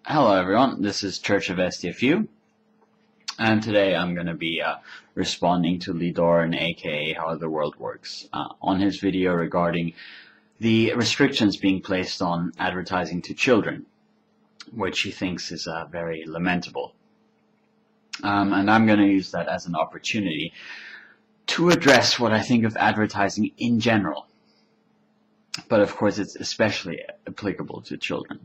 Hello everyone, this is Church of STFU, and today I'm going to be responding to Lee Doran, aka How the World Works, on his video regarding the restrictions being placed on advertising to children, which he thinks is very lamentable. And I'm going to use that as an opportunity to address what I think of advertising in general, but of course it's especially applicable to children.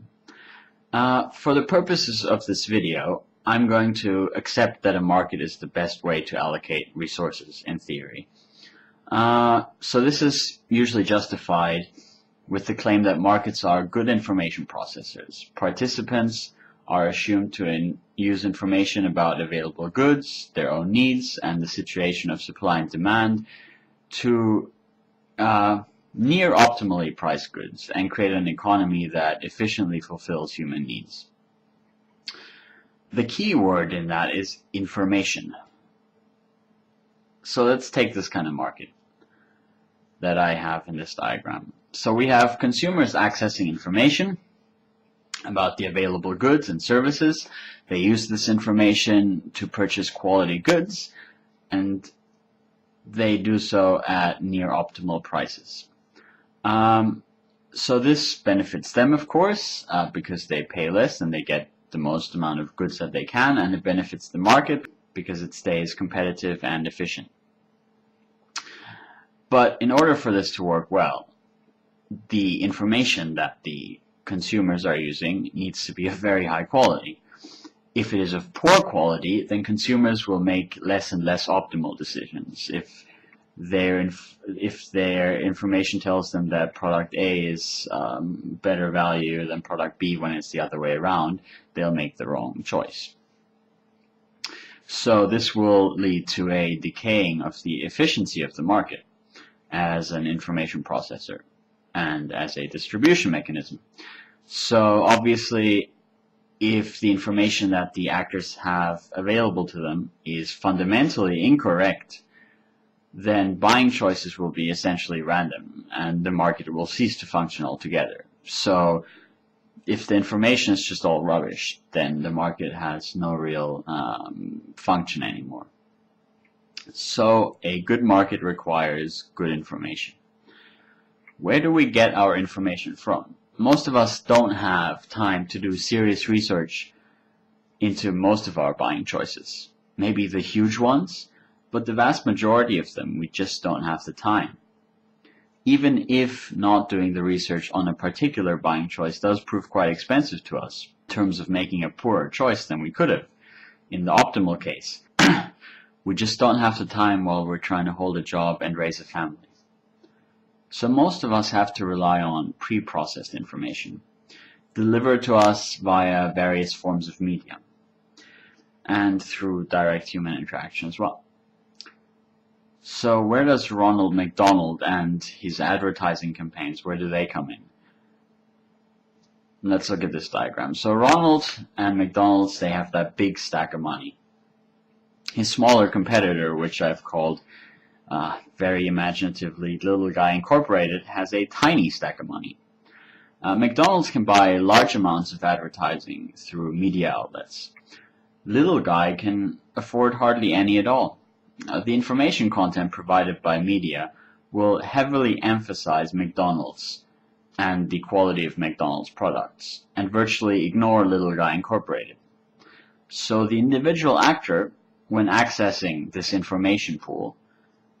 For the purposes of this video, I'm going to accept that a market is the best way to allocate resources in theory. So this is usually justified with the claim that markets are good information processors. Participants are assumed to use information about available goods, their own needs, and the situation of supply and demand to near optimally priced goods and create an economy that efficiently fulfills human needs. The key word in that is information. So let's take this kind of market that I have in this diagram. So we have consumers accessing information about the available goods and services. They use this information to purchase quality goods, and they do so at near optimal prices. So this benefits them, of course, because they pay less and they get the most amount of goods that they can, and it benefits the market because it stays competitive and efficient. But in order for this to work well, the information that the consumers are using needs to be of very high quality. If it is of poor quality, then consumers will make less and less optimal decisions. If their information tells them that product A is better value than product B when it's the other way around, they'll make the wrong choice. So this will lead to a decaying of the efficiency of the market as an information processor and as a distribution mechanism. So obviously, if the information that the actors have available to them is fundamentally incorrect, then buying choices will be essentially random and the market will cease to function altogether. So if the information is just all rubbish, then the market has no real function anymore. So a good market requires good information. Where do we get our information from? Most of us don't have time to do serious research into most of our buying choices. Maybe the huge ones, but the vast majority of them, we just don't have the time. Even if not doing the research on a particular buying choice does prove quite expensive to us, in terms of making a poorer choice than we could have, in the optimal case, we just don't have the time while we're trying to hold a job and raise a family. So most of us have to rely on pre-processed information, delivered to us via various forms of media, and through direct human interaction as well. So where does Ronald McDonald and his advertising campaigns, where do they come in? Let's look at this diagram. So Ronald and McDonald's, they have that big stack of money. His smaller competitor, which I've called very imaginatively Little Guy Incorporated, has a tiny stack of money. McDonald's can buy large amounts of advertising through media outlets. Little Guy can afford hardly any at all. The information content provided by media will heavily emphasize McDonald's and the quality of McDonald's products, and virtually ignore Little Guy Incorporated. So the individual actor, when accessing this information pool,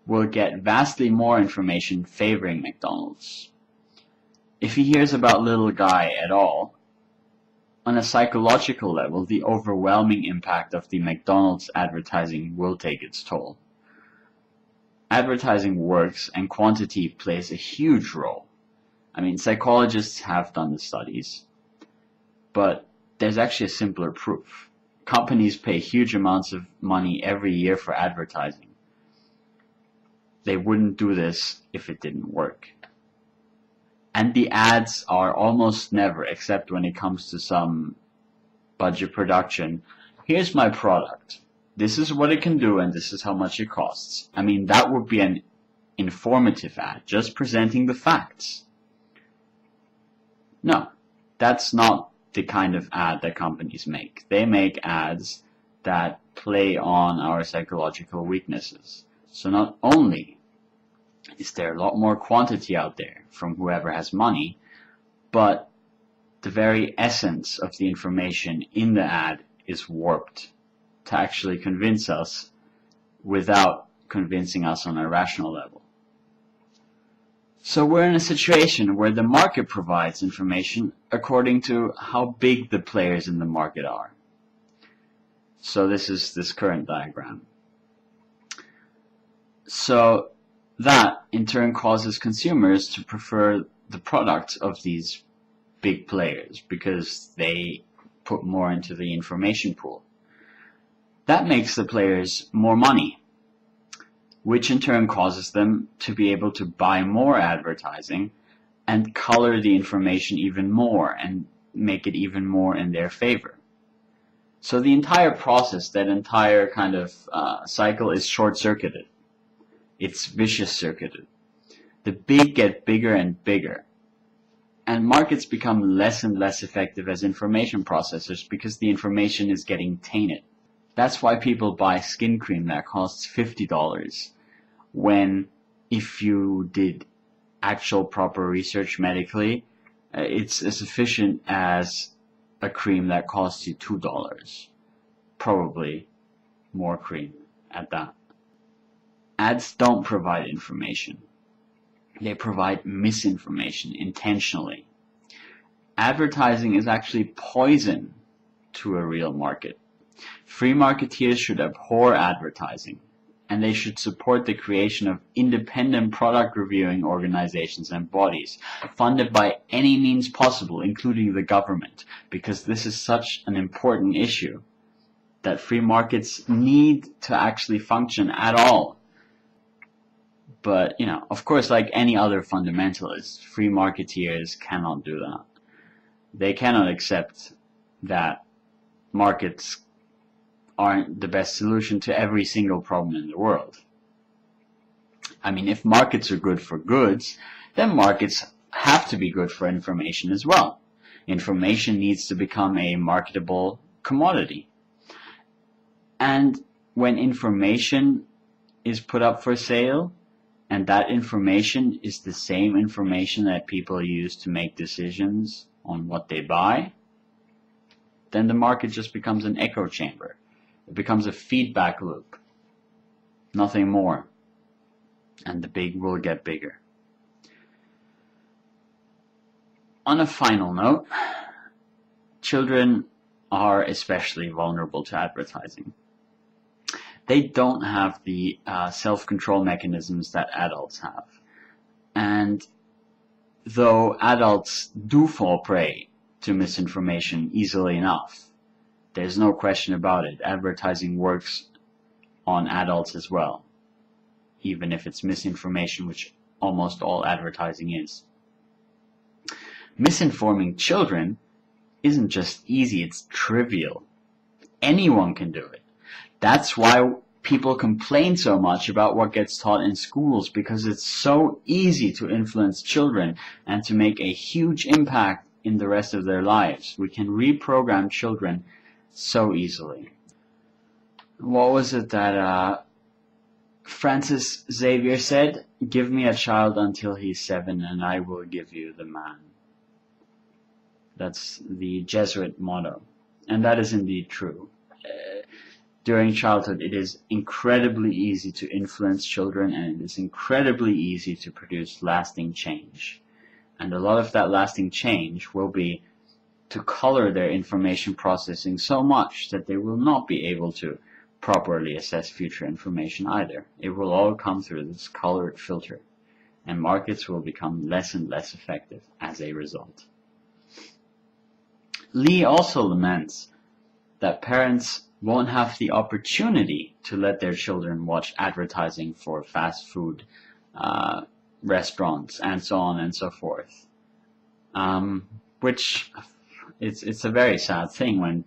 will get vastly more information favoring McDonald's. If he hears about Little Guy at all, on a psychological level, the overwhelming impact of the McDonald's advertising will take its toll. Advertising works and quantity plays a huge role. I mean, psychologists have done the studies, but there's actually a simpler proof. Companies pay huge amounts of money every year for advertising. They wouldn't do this if it didn't work. And the ads are almost never, except when it comes to some budget production, here's my product. This is what it can do and this is how much it costs. I mean, that would be an informative ad, just presenting the facts. No, that's not the kind of ad that companies make. They make ads that play on our psychological weaknesses. So not only is there a lot more quantity out there from whoever has money, but the very essence of the information in the ad is warped to actually convince us without convincing us on a rational level. So we're in a situation where the market provides information according to how big the players in the market are. So this is this current diagram. So that in turn causes consumers to prefer the products of these big players because they put more into the information pool. That makes the players more money, which in turn causes them to be able to buy more advertising and color the information even more and make it even more in their favor. So the entire process, that entire kind of cycle is short-circuited. It's vicious-circuited. The big get bigger and bigger. And markets become less and less effective as information processors because the information is getting tainted. That's why people buy skin cream that costs $50 when, if you did actual proper research medically, it's as efficient as a cream that costs you $2. Probably more cream at that. Ads don't provide information. They provide misinformation intentionally. Advertising is actually poison to a real market. Free marketeers should abhor advertising, and they should support the creation of independent product reviewing organizations and bodies, funded by any means possible, including the government, because this is such an important issue that free markets need to actually function at all. But, of course, like any other fundamentalist, free marketeers cannot do that. They cannot accept that markets aren't the best solution to every single problem in the world. I mean, if markets are good for goods, then markets have to be good for information as well. Information needs to become a marketable commodity. And when information is put up for sale, and that information is the same information that people use to make decisions on what they buy, then the market just becomes an echo chamber. It becomes a feedback loop. Nothing more. And the big will get bigger. On a final note, children are especially vulnerable to advertising. They don't have the self-control mechanisms that adults have. And though adults do fall prey to misinformation easily enough, there's no question about it. Advertising works on adults as well, even if it's misinformation, which almost all advertising is. Misinforming children isn't just easy, it's trivial. Anyone can do it. That's why people complain so much about what gets taught in schools, because it's so easy to influence children and to make a huge impact in the rest of their lives. We can reprogram children so easily. What was it that Francis Xavier said? Give me a child until he's 7 and I will give you the man. That's the Jesuit motto. And that is indeed true. During childhood, it is incredibly easy to influence children, and it is incredibly easy to produce lasting change. And a lot of that lasting change will be to color their information processing so much that they will not be able to properly assess future information either. It will all come through this colored filter, and markets will become less and less effective as a result. Lee also laments that parents won't have the opportunity to let their children watch advertising for fast food restaurants and so on and so forth. Which it's a very sad thing when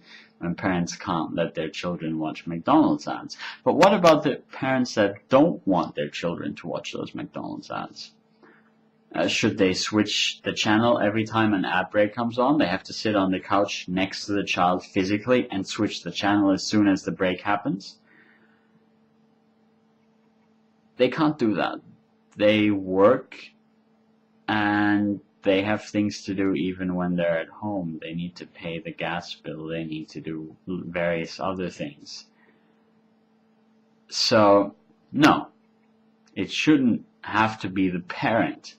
parents can't let their children watch McDonald's ads. But what about the parents that don't want their children to watch those McDonald's ads? Should they switch the channel every time an ad break comes on? They have to sit on the couch next to the child physically and switch the channel as soon as the break happens? They can't do that. They work and they have things to do even when they're at home. They need to pay the gas bill. They need to do various other things. So, no, it shouldn't have to be the parent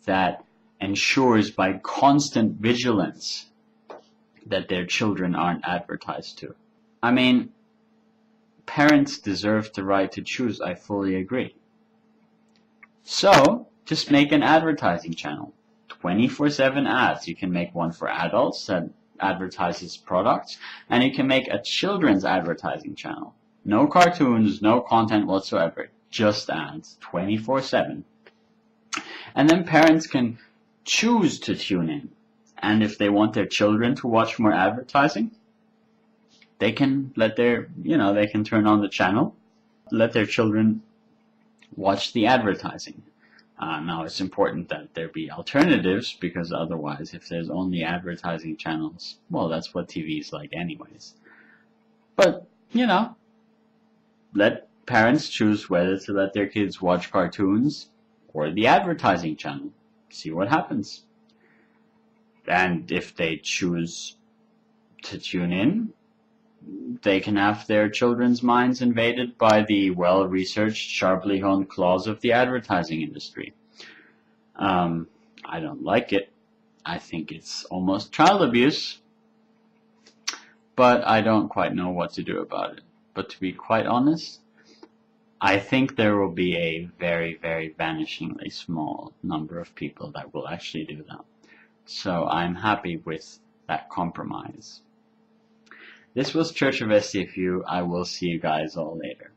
that ensures by constant vigilance that their children aren't advertised to. I mean, parents deserve the right to choose, I fully agree. So, just make an advertising channel. 24/7 ads. You can make one for adults that advertises products, and you can make a children's advertising channel. No cartoons, no content whatsoever, just ads, 24/7. And then parents can choose to tune in. And if they want their children to watch more advertising, they can let their, they can turn on the channel, let their children watch the advertising. Now, it's important that there be alternatives, because otherwise, if there's only advertising channels, well, that's what TV is like anyways. But, let parents choose whether to let their kids watch cartoons or the advertising channel. See what happens. And if they choose to tune in, they can have their children's minds invaded by the well-researched, sharply honed claws of the advertising industry. I don't like it. I think it's almost child abuse, but I don't quite know what to do about it. But to be quite honest, I think there will be a very, very vanishingly small number of people that will actually do that. So I'm happy with that compromise. This was Church of STFU. I will see you guys all later.